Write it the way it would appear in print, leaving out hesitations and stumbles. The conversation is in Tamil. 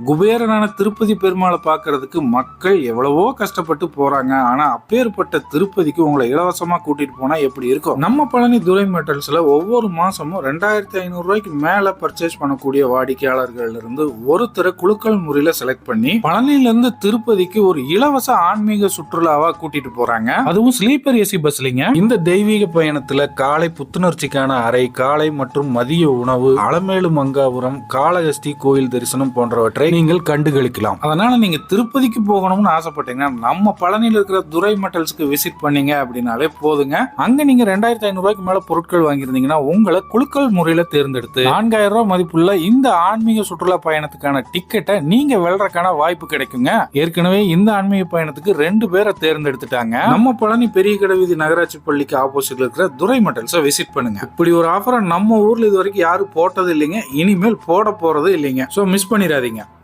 குபேரனான திருப்பதி பெருமாளை பார்க்கறதுக்கு மக்கள் எவ்வளவோ கஷ்டப்பட்டு போறாங்க. ஆனா அப்பேற்பட்ட திருப்பதிக்கு உங்களை இலவசமா கூட்டிட்டு போனா எப்படி இருக்கும்? நம்ம பழனி துரை மெட்டல்ஸ்ல ஒவ்வொரு மாசமும் 2500 ரூபாய்க்கு மேல பர்ச்சேஸ் பண்ணக்கூடிய வாடிக்கையாளர்கள் இருந்து ஒருத்தரை குலுக்கல் முறையில செலக்ட் பண்ணி பழனில இருந்து திருப்பதிக்கு ஒரு இலவச ஆன்மீக சுற்றுலாவா கூட்டிட்டு போறாங்க. அதுவும் ஸ்லீப்பர் ஏசி பஸ்லிங்க. இந்த தெய்வீக பயணத்துல காலை புத்துணர்ச்சிக்கான அறை, காலை மற்றும் மதிய உணவு, அலமேலு மங்காபுரம், காளஹஸ்தி கோயில் தரிசனம் போன்றவற்றை நீங்கள் கண்டுகளிக்கலாம். அதனால நீங்க திருப்பதிக்கு போகணும்னு ஆசைப்பட்டீங்கன்னா நம்ம பழனியில் இருக்கிற துரை மெட்டல்ஸ்க்கு விசிட் பண்ணீங்க அப்படின்னாலே போதுங்க. அங்க நீங்க 2500 ரூபாய்க்கு மேல பொருட்கள் வாங்கியிருந்தீங்கன்னா உங்களை குலுக்கல் முறையில தேர்ந்தெடுத்து 4000 ரூபாய் மதிப்புள்ள இந்த ஆன்மீக சுற்றுலா பயணத்துக்கான டிக்கெட்டை நீங்க வெல்றதுக்கான வாய்ப்பு கிடைக்குங்க. ஏற்கனவே இந்த ஆன்மீக பயணத்துக்கு 2 பேரை தேர்ந்தெடுத்துட்டாங்க. நம்ம பழனி பெரிய கடை நகராட்சி பள்ளிக்கு ஆப்போசிட்ல இருக்கிற துரை மெட்டல்ஸை விசிட் பண்ணுங்க. இப்படி ஒரு ஆஃபரை நம்ம ஊர்ல இது வரைக்கும் யாரும் போட்டது இல்லைங்க, இனிமேல் போட போறது இல்லைங்க. சோ மிஸ் பண்ணிடாதீங்க.